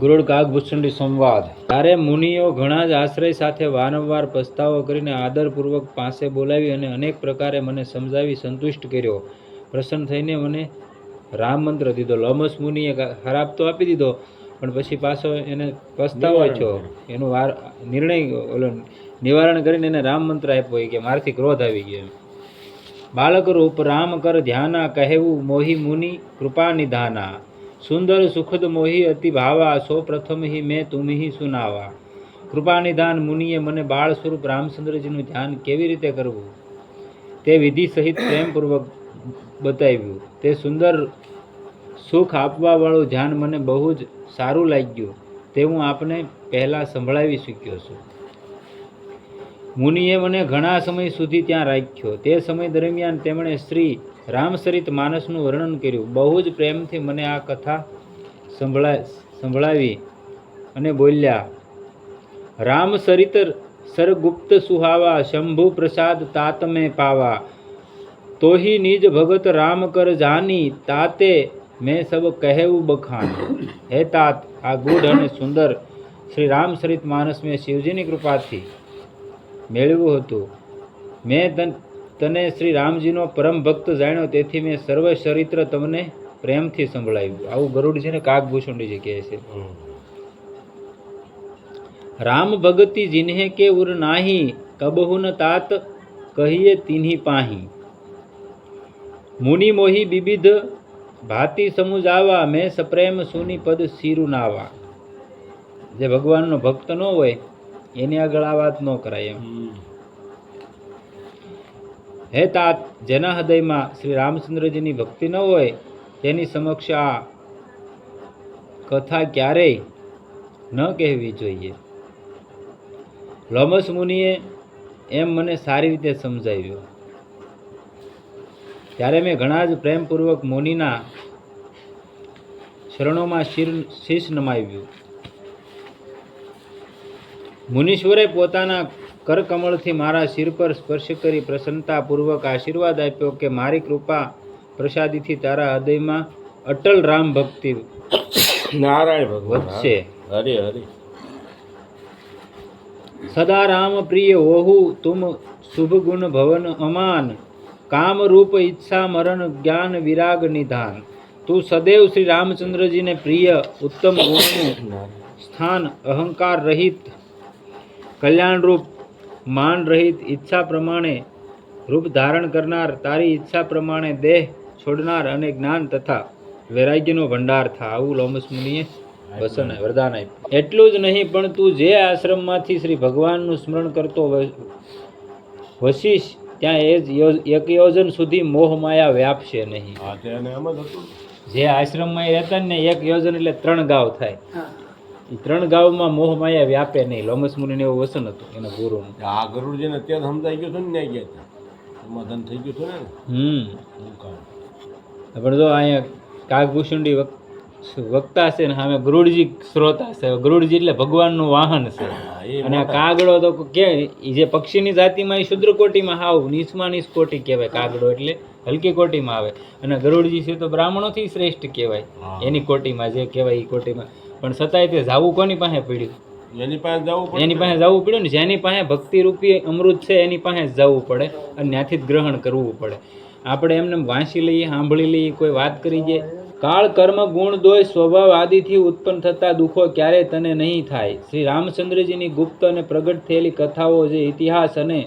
ગુરુડ કાગભૂષણની સંવાદ. ત્યારે મુનિઓ ઘણા જ આશ્રય સાથે વારંવાર પસ્તાવો કરીને આદરપૂર્વક પાસે બોલાવી અને અનેક પ્રકારે મને સમજાવી સંતુષ્ટ કર્યો. પ્રસન્ન થઈને મને રામ મંત્ર દીધો. લોમસ મુનિએ ખરાબ તો આપી દીધો, પણ પછી પાછો એને પસ્તાવો થયો. એનું નિવારણ કરીને એને રામ મંત્ર આપ્યો કે મારથી ક્રોધ આવી ગયો. બાળક રૂપ રામ કર ધ્યાના, કહેવું મોહી મુનિ કૃપા નિધાના. સુંદર સુખદ મોહી અતિ ભાવા, સૌ પ્રથમ હી મેં તુમ હી સુનાવા. કૃપા નિધાન મુનિએ મને બાળ સ્વરૂપ રામચંદ્રજીનું ધ્યાન કેવી રીતે કરવું તે વિધિ સહિત પ્રેમપૂર્વક બતાવ્યું. તે સુંદર સુખ આપવાવાળું ધ્યાન મને બહુ જ સારું લાગ્યું. તે હું આપને પહેલાં સંભળાવી ચૂક્યો છું. મુનિએ મને ઘણા સમય સુધી ત્યાં રાખ્યો. તે સમય દરમિયાન તેમણે શ્રી રામચરિત માનસનું વર્ણન કર્યું. બહુ જ પ્રેમથી મને આ કથા સંભળાવી અને બોલ્યા, રામચરિત સરગુપ્ત સુહાવા, શંભુ પ્રસાદ તાત મેં પાવા. તોહી નિજ ભગત રામ કર જાની, તાતે મેં સબ કહેવું બખાની. હે તાત, આ ગૂઢ અને સુંદર શ્રી રામચરિત માનસ મેં શિવજીની કૃપાથી મેળવ્યું હતું. મેં તને શ્રી રામજીનો પરમ ભક્ત જાણ્યો, તેથી મેં સર્વ ચરિત્ર તમને પ્રેમથી સંભળાવ્યું. આવું ગરુડજીને કાગભૂષણજી કહે છે. રામ ભગતિ જિન્હે કે ઉર નાહી, કબહુ ન તાત કહીએ તિન્હી પાહી. મુનિ મોહી વિવિધ ભાતિ સમુજાવા, મેં સપ્રેમ સુની પદ શિરુ નાવા. જે ભગવાનનો ભક્ત ન હોય એની આગળ આ વાત ન કરાય એમ. હે તાત, જેના હૃદયમાં શ્રી રામચંદ્રજીની ભક્તિ ન હોય તેની સમક્ષ આ કથા ક્યારેય ન કહેવી જોઈએ. લોમસ મુનિએ એમ મને સારી રીતે સમજાવ્યું. ત્યારે મેં ઘણા જ પ્રેમપૂર્વક મુનિના શરણોમાં શીશ નમાવ્યું. મુનીશ્વરે પોતાના કરકમળથી મારા શિર પર સ્પર્શ કરી પ્રસન્નતાપૂર્વક આશીર્વાદ આપ્યો કે મારી કૃપા પ્રસાદીથી તારા હૃદયમાં અટલ રામ ભક્તિ નારાયણ વધશે. હરે હરે. સદા રામ પ્રિય હોહુ તુમ શુભ ગુણ ભવન અમાન, કામ રૂપ ઈચ્છા મરણ જ્ઞાન વિરાગ નિધાન. તું સદૈવ શ્રી રામચંદ્રજીને પ્રિય, ઉત્તમ ગુણનું સ્થાન, અહંકાર રહિત, કલ્યાણ રૂપ, માન રહિત, ઈચ્છા પ્રમાણે રૂપ ધારણ કરનાર, તારી ઈચ્છા પ્રમાણે દેહ છોડનાર અને જ્ઞાન તથા વૈરાગ્યનો ભંડાર થા. આવું લોમસ મુનિએ વસન વરદાન આપ્યું. એટલું જ નહીં, પણ તું જે આશ્રમમાંથી શ્રી ભગવાનનું સ્મરણ કરતો વસીશ ત્યાં એક યોજન સુધી મોહમાયા વ્યાપશે નહીં. જે આશ્રમમાં રહેતા ને એક યોજન એટલે 3 ગાવ થાય. એ 3 ગાવમાં મોહમાયા વ્યાપે નહીં. લોમસ મુનિને એવું વસન હતું એના ગુરુનું. આ ગરુડજીને ત્યાં સમજાઈ ગયું હતું ને, ન્યાય ગયા હતા સમાધાન થઈ ગયું હતું ને. પણ જો અહીંયા કાગભૂષણજી વક્તા છે ને સામે ગરુડજી શ્રોતા છે. ગરુડજી એટલે ભગવાનનું વાહન છે. અને આ કાગડો તો કે જે પક્ષીની જાતિમાં એ શુદ્ર કોટીમાં હાવ નીચમાં નીચ કોટી કહેવાય. કાગડો એટલે હલકી કોટીમાં આવે, અને ગરુડજી છે તો બ્રાહ્મણોથી શ્રેષ્ઠ કહેવાય એની કોટીમાં, જે કહેવાય એ કોટીમાં. પણ છતાંય તે જાવું કોની પાસે પડ્યું? એની પાસે જવું પડ્યું ને. જેની પાસે ભક્તિ રૂપી અમૃત છે એની પાસે જ જવું પડે અને ત્યાંથી જ ગ્રહણ કરવું પડે. આપણે એમને વાંચી લઈએ, સાંભળી લઈએ, કોઈ વાત કરી જાય. કાળ કર્મ ગુણ દોષ સ્વભાવ આદિથી ઉત્પન્ન થતા દુઃખો ક્યારે તને નહીં થાય. શ્રી રામચંદ્રજીની ગુપ્ત અને પ્રગટ થયેલી કથાઓ જે ઇતિહાસ અને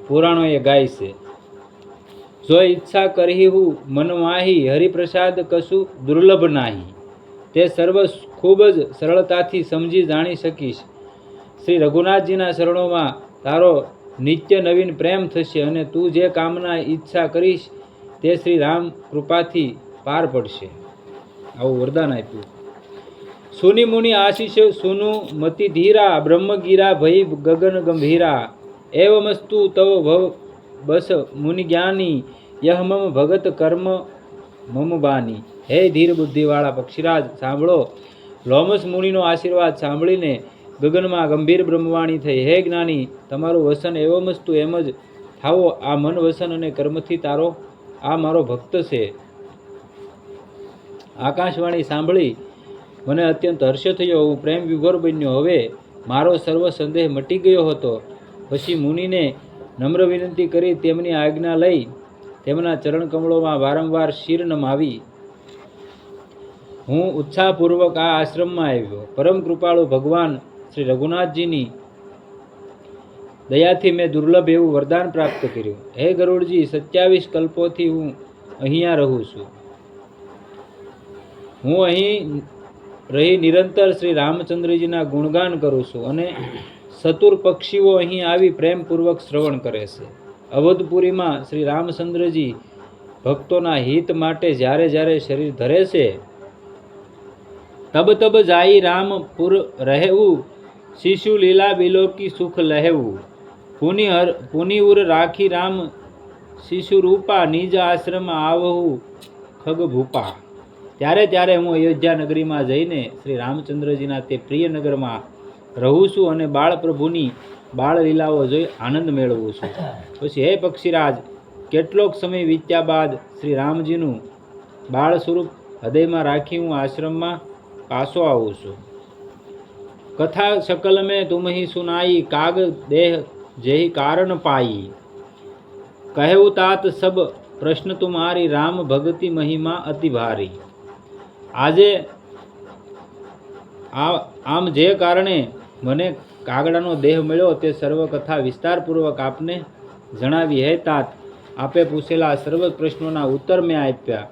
પુરાણોએ ગાય છે. જો ઈચ્છા કરી હું મનમાહી, હરિપ્રસાદ કશું દુર્લભ નાહી. તે સર્વ ખૂબ જ સરળતાથી સમજી જાણી શકીશ. શ્રી રઘુનાથજીના શરણોમાં તારો નિત્ય નવીન પ્રેમ થશે અને તું જે કામના ઈચ્છા કરીશ તે શ્રી રામ કૃપાથી પાર પડશે. આવું વરદાન આપ્યું. સુની મુનિ આશીષ સુનુ મતિ ધીરા, બ્રહ્મગીરા ભય ગગન ગંભીરા. એવમસ્તુ તવ ભવ બસ મુનિ જ્ઞાની, યહ મમ ભગત કર્મ મમ બાની. હે ધીર બુદ્ધિવાળા પક્ષીરાજ, સાંભળો. લોમસ મુનિનો આશીર્વાદ સાંભળીને ગગનમાં ગંભીર બ્રહ્મવાણી થઈ. હે જ્ઞાની, તમારું વસન એવમસ્તુ એમ જ થાવો. આ મન વસન અને કર્મથી તારો આ મારો ભક્ત છે. આકાશવાણી સાંભળી મને અત્યંત હર્ષ થયો, હું પ્રેમ વિભોર બન્યો. હવે મારો સર્વ સંદેહ મટી ગયો હતો. પછી મુનિને નમ્ર વિનંતી કરી તેમની આજ્ઞા લઈ તેમના ચરણ કમળોમાં વારંવાર શિર નમાવી હું ઉત્સાહપૂર્વક આ આશ્રમમાં આવ્યો. પરમ કૃપાળુ ભગવાન શ્રી રઘુનાથજીની દયાથી મેં દુર્લભ એવું વરદાન પ્રાપ્ત કર્યું. હે ગરુડજી, 27 કલ્પોથી હું અહીંયા રહું છું. હું અહીં રહી નિરંતર શ્રી રામચંદ્રજીના ગુણગાન કરું છું અને ચતુર પક્ષીઓ અહીં આવી પ્રેમપૂર્વક શ્રવણ કરે છે. અવધપુરીમાં શ્રી રામચંદ્રજી ભક્તોના હિત માટે જ્યારે જ્યારે શરીર ધરે છે, તબ તબ જાઈ રામપુર રહેવું, શિશુ લીલા બિલોકી સુખ લહેવું. પુની ઉર રાખી રામ શિશુ રૂપા, નિજ આશ્રમ આવહુ ખગ ભૂપા. ત્યારે ત્યારે હું અયોધ્યા નગરીમાં જઈને શ્રી રામચંદ્રજીના તે પ્રિય નગરમાં રહું છું અને બાળ પ્રભુની બાળ લીલાઓ જોઈ આનંદ મેળવું છું. પછી હે પક્ષીરાજ, કેટલોક સમય વીત્યા બાદ શ્રી રામજીનું બાળ સ્વરૂપ હૃદયમાં રાખી હું આશ્રમમાં પાછો આવું છું. કથા શકલ મેં તુમહી સુનાઈ, કાગ દેહ જેહી કારણ પાઈ. કહેવું તાત સબ પ્રશ્ન તુમારી, રામ ભગતિ મહિમા અતિ ભારી. આજે આમ જે કારણે મને કાગડાનો દેહ મળ્યો તે સર્વ કથા વિસ્તારપૂર્વક આપને જણાવી. હે તાત, આપે પૂછેલા સર્વ પ્રશ્નોના ઉત્તર મેં આપ્યા.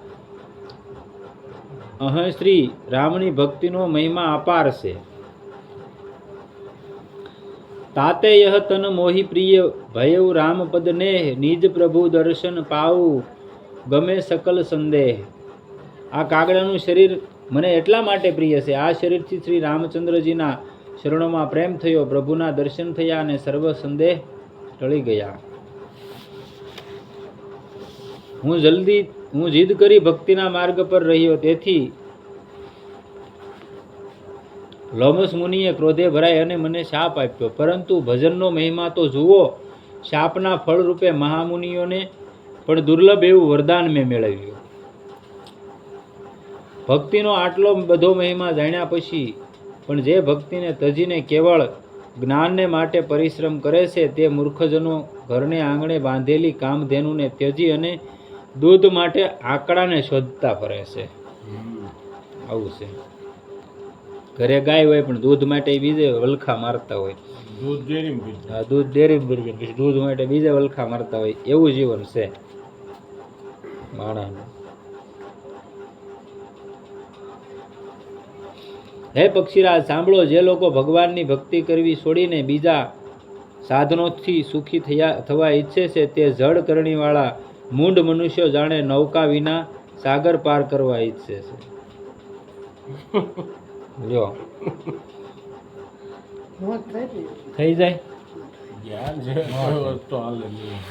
અહીં શ્રી રામની ભક્તિનો મહિમા અપાર છે. તાતે યહ તન મોહી પ્રિય ભયઉ રામપદ નેહ, નિજ પ્રભુ દર્શન પાવું ગમે સકલ સંદેહ. આ કાગડાનું શરીર મને એટલા માટે પ્રિય છે. આ શરીરથી શ્રી રામચંદ્રજીના શરણોમાં પ્રેમ થયો, પ્રભુના દર્શન થયા અને સર્વ સંદેહ ટળી ગયા. હું જીદ કરી ભક્તિના માર્ગ પર રહ્યો. તેથી લોમસ મુનિએ ક્રોધે ભરાઈ અને મને શાપ આપ્યો. પરંતુ ભજનનો મહિમા તો જુઓ. શાપના ફળ રૂપે મહામુનિઓને પણ દુર્લભ એવું વરદાન મેં મેળવ્યું. ભક્તિનો આટલો બધો મહિમા જાણ્યા પછી પણ જે ભક્તિને તજીને કેવળ જ્ઞાનને માટે પરિશ્રમ કરે છે, તે મૂર્ખજનો ઘરને આંગણે બાંધેલી કામધેનુને ત્યજી અને દૂધ માટે આંકડાને શોધતા ફરે છે. આવું છે. ઘરે ગાય હોય પણ દૂધ માટે બીજે વલખા મારતા હોય. દૂધ ડેરીમાં પીધું. હા, દૂધ ડેરી ભરી પછી દૂધ માટે બીજે વલખા મારતા હોય. એવું જીવન છે માણસનું. હે પક્ષીરાજ, સાંભળો. જે લોકો ભગવાનની ભક્તિ કરવી છોડીને બીજા સાધનોથી સુખી થવા ઈચ્છે છે, તે જળ કરણીવાળા મૂંઢ મનુષ્યો જાણે નૌકા વિના સાગર પાર કરવા ઈચ્છે છે. લ્યો, થઈ જાય. જ્ઞાન છે કોઈ વસ્તુ હાલે નહીં.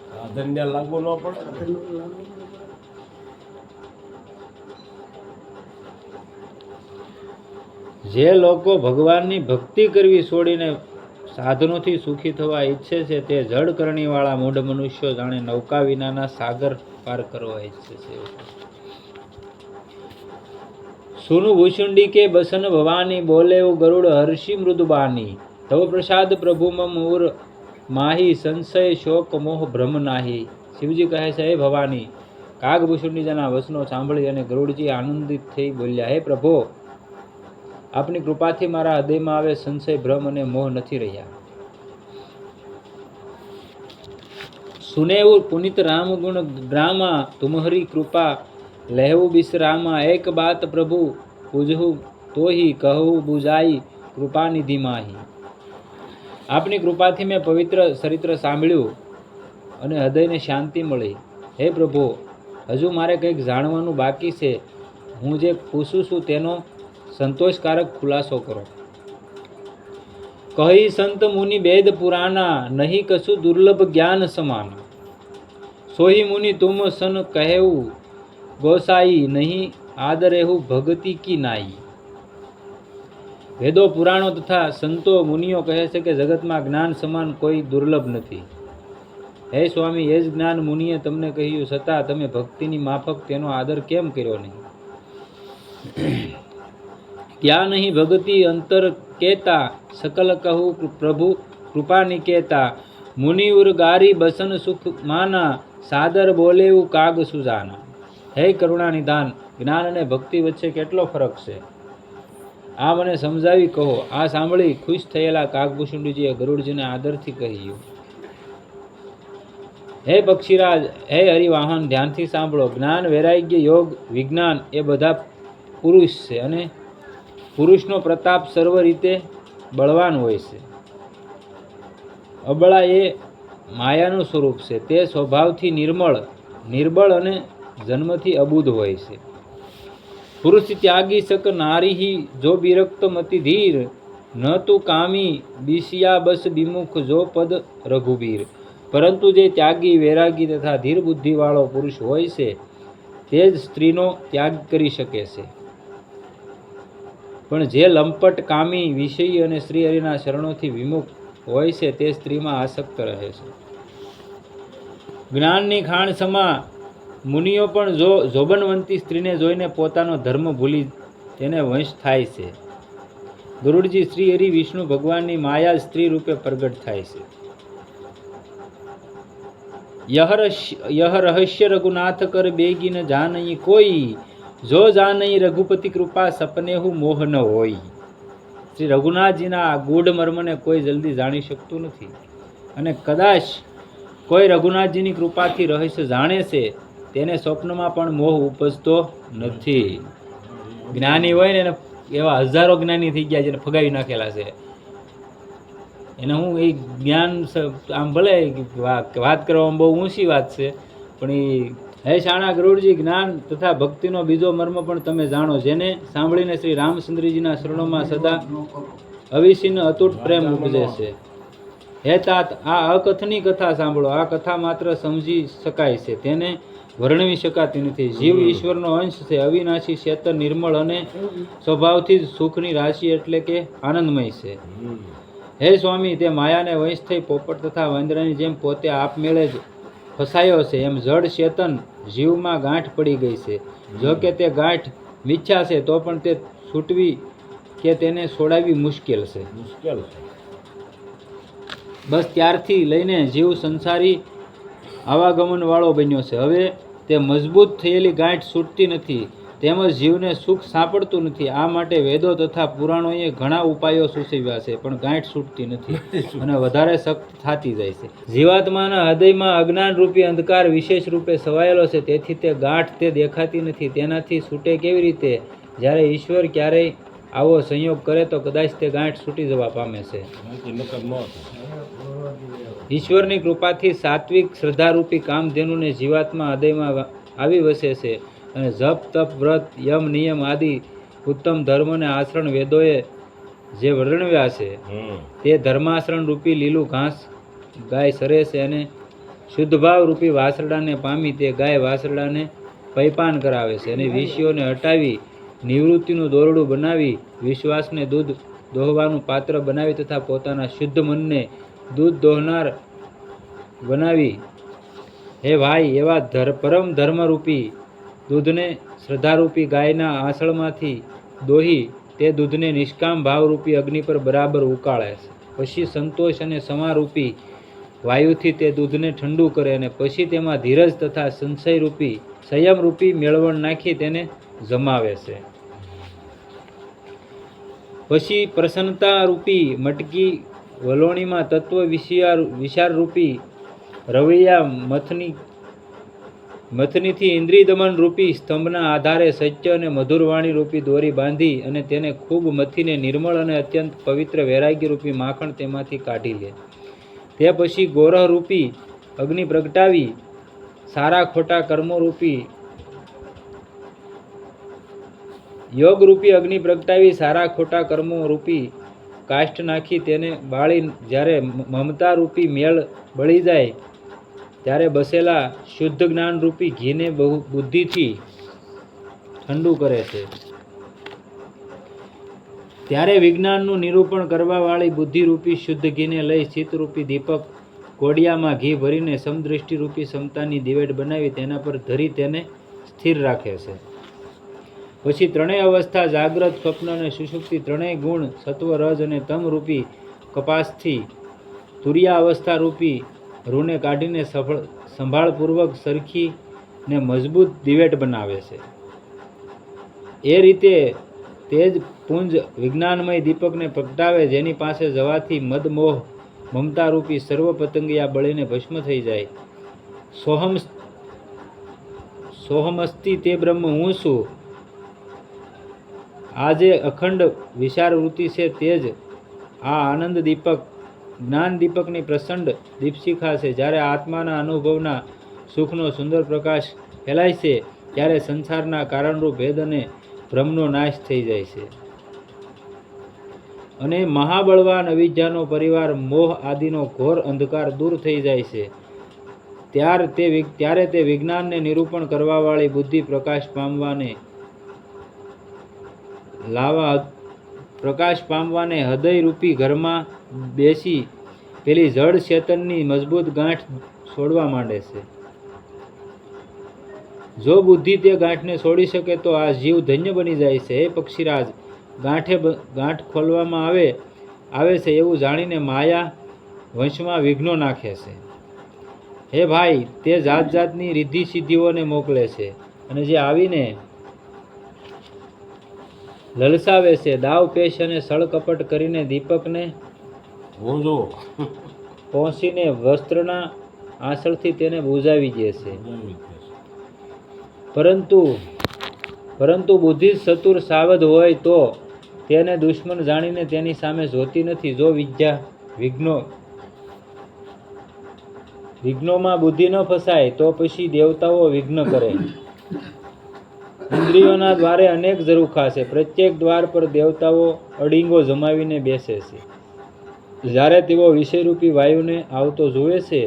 સાધનને લાગુ ન પડે. જે લોકો ભગવાનની ભક્તિ કરવી છોડીને સાધનોથી સુખી થવા ઈચ્છે છે, તે જળ કરણીવાળા મૂઢ મનુષ્યો જાણે નૌકા વિનાના સાગર પાર કરવા ઈચ્છે છે. સુનું ભૂષુંડી કે બસન ભવાની, બોલે ગરુડ હર્ષિ મૃદુબાની. તવ પ્રસાદ પ્રભુ મૂર માહી, સંશય શોક મોહ ભ્રમ નાહી. શિવજી કહે છે, હે ભવાની, કાગભૂષુંડીજાના વચનો સાંભળી અને ગરુડજી આનંદિત થઈ બોલ્યા, હે પ્રભો, આપની કૃપાથી મારા હૃદયમાં હવે સંશય ભ્રમ અને મોહ નથી રહ્યા. સુનેવું પુનિત રામ ગુણ ગ્રામા, તુમહરી કૃપા લહેવું બિસરામા. એક બાત પ્રભુ પૂજહું તોહી, કહું બુજાઈ કૃપા નિધિ માહી. આપની કૃપાથી મેં પવિત્ર ચરિત્ર સાંભળ્યું અને હૃદયને શાંતિ મળી. હે પ્રભુ, હજુ મારે કંઈક જાણવાનું બાકી છે. હું જે પૂછું છું તેનો સંતોષકારક ખુલાસો કરો. કહી સંત મુનિ વેદ પુરાના, નહીં કશું દુર્લભ જ્ઞાન સમાના. સોહી મુનિ તુમ સન કહેવું ગોસાઈ, નહીં આદરેહુ ભગતિ કી નાઈ. વેદો પુરાણો તથા સંતો મુનિઓ કહે છે કે જગતમાં જ્ઞાન સમાન કોઈ દુર્લભ નથી. હે સ્વામી, એ જ જ્ઞાન મુનિએ તમને કહ્યું, છતાં તમે ભક્તિની માફક તેનો આદર કેમ કર્યો નહીં? क्या नहीं भगति अंतर केता सकल कहू प्रभु कृपा निकेता मुनिवर गारी बसन सुख माना सादर बोलेવું કાગ સુજાના. હે કરુણા નિધાન, જ્ઞાન અને ભક્તિ વચ્ચે કેટલો ફરક છે, આ મને સમજાવી કહો. આ સાંભળી ખુશ થયેલા કાગભૂષુંડીજીએ ગરુડજીને આદરથી કહ્યું, હે પક્ષીરાજ, હે હરિવાહન, ધ્યાનથી સાંભળો. જ્ઞાન, વૈરાગ્ય, યોગ, વિજ્ઞાન એ બધા પુરુષ છે અને પુરુષનો પ્રતાપ સર્વ રીતે બળવાન હોય છે. અબળા એ માયાનું સ્વરૂપ છે. તે સ્વભાવથી નિર્બળ અને જન્મથી અબુધ હોય છે. પુરુષ ત્યાગી સક નારી જો બિરક્ત મતિ ધીર ન તું કામી બિશિયા બસ બિમુખ જો પદ રઘુબીર. પરંતુ જે ત્યાગી, વૈરાગી તથા ધીર બુદ્ધિવાળો પુરુષ હોય છે તે જ સ્ત્રીનો ત્યાગ કરી શકે છે. પણ જે લંપટ, કામી, વિષયી અને શ્રી હરિના શરણોથી વિમુખ હોય છે તે સ્ત્રીમાં આસક્ત રહે છે. જ્ઞાનની ખાણ સમા મુનિઓ પણ જો જોબનવંતી સ્ત્રીને જોઈને પોતાનો ધર્મ ભૂલી તેને વંશ થાય છે. ગરુડજી શ્રી હરિ વિષ્ણુ ભગવાનની માયા સ્ત્રી રૂપે પ્રગટ થાય છે. यह रहस्य रघुनाथ कर बेगी न जानई कोई जो जानई रघुपति कृपा सपने હું મોહ ન હોય. શ્રી રઘુનાથજીના આ ગૂઢ મર્મને કોઈ જલ્દી જાણી શકતું નથી અને કદાચ કોઈ રઘુનાથજીની કૃપાથી રહસ્ય જાણે છે તેને સ્વપ્નમાં પણ મોહ ઉપજતો નથી. જ્ઞાની હોય ને એને એવા હજારો જ્ઞાની થઈ ગયા જેને ફગાવી નાખેલા છે. એને હું એ જ્ઞાન આમ ભલે વાત કરવામાં બહુ ઊંચી વાત છે, પણ એ હે શાણા ગરુડજી, જ્ઞાન તથા ભક્તિનો બીજો મર્મ પણ તમે જાણો, જેને સાંભળીને શ્રી રામચંદ્રજીના શરણોમાં સદા અવિચ્છિન્ન અતૂટ પ્રેમ ઉપજે છે. હે તાત, આ અકથની કથા સાંભળો. આ કથા માત્ર સમજી શકાય છે, તેને વર્ણવી શકાતી નથી. જીવ ઈશ્વરનો અંશ છે, અવિનાશી, ચેતન, નિર્મળ અને સ્વભાવથી જ સુખની રાશિ એટલે કે આનંદમય છે. હે સ્વામી, તે માયાને વંશ થઈ પોપટ તથા વાંદરાની જેમ પોતે આપમેળે જ ફસાયો છે, એમ જડ ચેતન જીવમાં ગાંઠ પડી ગઈ છે. જો કે તે ગાંઠ મિથ્યા છે તો પણ તે છૂટવી કે તેને છોડાવવી મુશ્કેલ છે. બસ ત્યારથી લઈને જીવ સંસારી આવાગમન વાળો બન્યો છે. હવે તે મજબૂત થયેલી ગાંઠ છૂટતી નથી, તેમજ જીવને સુખ સાંપડતું નથી. આ માટે વેદો તથા પુરાણોએ ઘણા ઉપાયો સૂચવ્યા છે, પણ ગાંઠ છૂટતી નથી અને વધારે સખ્ત થતી જાય છે. જીવાત્માના હૃદયમાં અજ્ઞાન રૂપી અંધકાર વિશેષ રૂપે સવાયેલો છે, તેથી તે ગાંઠ તે દેખાતી નથી. તેનાથી છૂટે કેવી રીતે? જ્યારે ઈશ્વર ક્યારેય આવો સંયોગ કરે તો કદાચ તે ગાંઠ છૂટી જવા પામે છે. ઈશ્વરની કૃપાથી સાત્વિક શ્રદ્ધારૂપી કામધેનુને જીવાત્મા હૃદયમાં આવી વસે છે અને જપ, તપ, વ્રત, યમ, નિયમ આદિ ઉત્તમ ધર્મ અને આચરણ વેદોએ જે વર્ણવ્યા છે તે ધર્માચરણ રૂપી લીલું ઘાસ ગાય સરે છે અને શુદ્ધભાવ રૂપી વાસરડાને પામી તે ગાય વાસરડાને પૈપાન કરાવે છે અને વિષયોને હટાવી નિવૃત્તિનું દોરડું બનાવી વિશ્વાસને દૂધ દોહવાનું પાત્ર બનાવી તથા પોતાના શુદ્ધ મનને દૂધ દોહનાર બનાવી. હે ભાઈ, એવા પરમ ધર્મરૂપી દૂધને શ્રદ્ધારૂપી ગાયના આંચળમાંથી દોહી તે દૂધને નિષ્કામ ભાવરૂપી અગ્નિ પર બરાબર ઉકાળે છે. પછી સંતોષ અને સમારૂપી વાયુથી તે દૂધને ઠંડુ કરે અને પછી તેમાં ધીરજ તથા સંયમરૂપી મેળવણ નાખી તેને જમાવે છે. પછી પ્રસન્નતારૂપી મટકી વલોણીમાં તત્વ વિચારરૂપી રવૈયા મથનીથી ઇન્દ્રિય દમન રૂપી સ્તંભના આધારે સત્ય અને મધુરવાણી રૂપી દોરી બાંધી અને તેને ખૂબ મથીને નિર્મળ અને અત્યંત પવિત્ર વૈરાગ્ય રૂપી માખણ તેમાંથી કાઢી લે. તે પછી ગોરહ રૂપી અગ્નિ પ્રગટાવી સારા ખોટા કર્મો રૂપી યોગ રૂપી અગ્નિ પ્રગટાવી સારા ખોટા કર્મો રૂપી કાષ્ઠ નાખી તેને બાળી જ્યારે મમતા રૂપી મેળ બળી જાય ત્યારે બસેલા શુદ્ધ જ્ઞાન રૂપી ઘીને બુદ્ધિથી ઠંડુ કરે છે. ત્યારે વિજ્ઞાનનું નિરૂપણ કરવાવાળી બુદ્ધિરૂપી શુદ્ધ ઘીને લઈ ચિત્તરૂપી દીપક કોડિયામાં ઘી ભરીને સમદૃષ્ટિરૂપી સમતાની દિવેટ બનાવી તેના પર ધરી તેને સ્થિર રાખે છે. પછી ત્રણેય અવસ્થા જાગ્રત, સ્વપ્ન અને સુષુપ્તિ ત્રણેય ગુણ સત્વ, રજ અને તમ રૂપી કપાસથી તુરિયા અવસ્થા રૂપી રૂને કાઢીને સંભાળપૂર્વક સરખી ને મજબૂત દિવેટ બનાવે છે. એ રીતે તે જ પુંજ વિજ્ઞાનમય દીપકને પ્રગટાવે, જેની પાસે જવાથી મદ, મોહ, મમતા રૂપી સર્વ પતંગિયા બળીને ભસ્મ થઈ જાય. સોહમસ્તિ તે બ્રહ્મ હું છું. આ જે અખંડ વિચાર વૃત્તિ છે તે જ આ આનંદ દીપક, જ્ઞાન દીપકની પ્રચંડ દીપશિખા છે. જ્યારે આત્માના અનુભવના સુખનો સુંદર પ્રકાશ ફેલાય છે ત્યારે સંસારના કારણરૂપ ભેદ અને ભ્રમનો નાશ થઈ જાય છે અને મહાબળવાન અવિદ્યાનો પરિવાર, મોહ આદિનો ઘોર અંધકાર દૂર થઈ જાય છે. ત્યારે તે વિજ્ઞાનને નિરૂપણ કરવાવાળી બુદ્ધિ પ્રકાશ પામવાને હૃદય રૂપી ઘરમાં બેસી પેલી જડ ચેતનની મજબૂત ગાંઠ છોડવા માંડે છે. જો બુદ્ધિ તે ગાંઠને છોડી શકે તો આ જીવ ધન્ય બની જાય છે. હે પક્ષીરાજ, ગાંઠ ખોલવામાં આવે છે એવું જાણીને માયા વંશમાં વિઘ્નો નાખે છે. હે ભાઈ, તે જાત જાતની રિદ્ધિ સિદ્ધિઓને મોકલે છે અને જે આવીને લલસાવે છે. દાવ પેશ અને સળ કપટ કરીને દીપકને પહોંચીને વસ્ત્રના આંચળથી તેને બુઝાવી દે છે. પરંતુ બુદ્ધિ ચતુર સાવધ હોય તો તેને દુશ્મન જાણીને તેની સામે જોતી નથી. જો વિઘ્નોમાં બુદ્ધિ ન ફસાય તો પછી દેવતાઓ વિઘ્ન કરે. ઇન્દ્રિયોના દ્વારે અનેક ઝરૂખા છે. પ્રત્યેક દ્વાર પર દેવતાઓ અડીંગો જમાવીને બેસે છે. જ્યારે તેઓ વિષયરૂપી વાયુને આવતો જુએ છે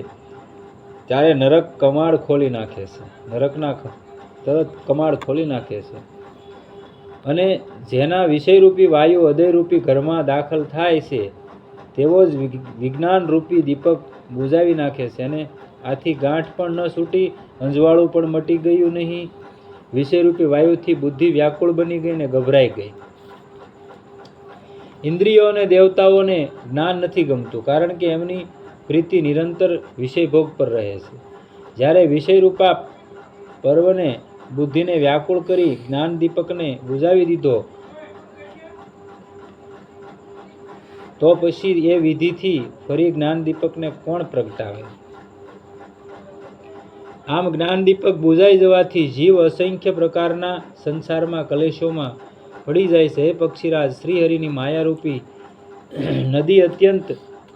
ત્યારે નરક કમાડ ખોલી નાખે છે. તરત કમાડ ખોલી નાખે છે અને જેના વિષયરૂપી વાયુ હૃદયરૂપી ઘરમાં દાખલ થાય છે તેવો જ વિજ્ઞાનરૂપી દીપક બુઝાવી નાખે છે અને આથી ગાંઠ પણ ન છૂટી, અંજવાળું પણ મટી ગયું નહીં. વિષયરૂપી વાયુથી બુદ્ધિ વ્યાકુળ બની ગઈ અને ગભરાઈ ગઈ. ઇન્દ્રિયો અને દેવતાઓને જ્ઞાન નથી ગમતું, કારણ કે એમની પ્રીતિ નિરંતર વિષયભોગ પર રહે છે. જ્યારે વિષયરૂપા પર્વને બુદ્ધિને વ્યાકુળ કરી જ્ઞાન દીપકને બુઝાવી દીધો તો પછી એ વિધિથી ફરી જ્ઞાન દીપકને કોણ પ્રગટાવે? આમ જ્ઞાન દીપક બુઝાઈ જવાથી જીવ અસંખ્ય પ્રકારના સંસારમાં કલેશોમાં પડી જાય છે. હે પક્ષીરાજ, શ્રીહરિની માયારૂપી નદી અત્યંત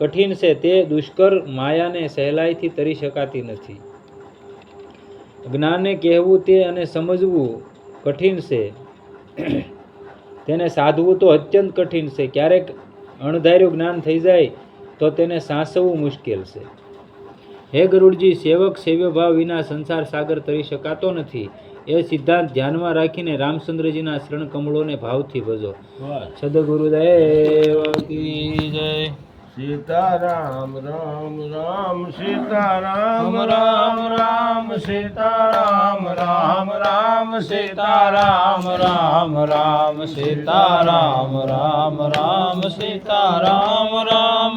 કઠિન છે. તે દુષ્કર માયાને સહેલાઈથી તરી શકાતી નથી. જ્ઞાનને કહેવું તે અને સમજવું કઠિન છે. તેને સાધવું તો અત્યંત કઠિન છે. ક્યારેક અણધાર્યું જ્ઞાન થઈ જાય તો તેને સાચવવું મુશ્કેલ છે. હે ગરુડજી, સેવક સેવ્ય ભાવ વિના સંસાર સાગર તરી શકાતો નથી. એ સિદ્ધાંત ધ્યાનમાં રાખીને રામચંદ્રજીના શરણ કમળોને ભાવથી ભજો. સદગુરુદેવ કી જય. સીતારામ રામ રામ સીતારામ રામ રામ સીતારામ રામ રામ સીતારામ રામ રામ સીતારામ રામ રામ સીતારામ રામ.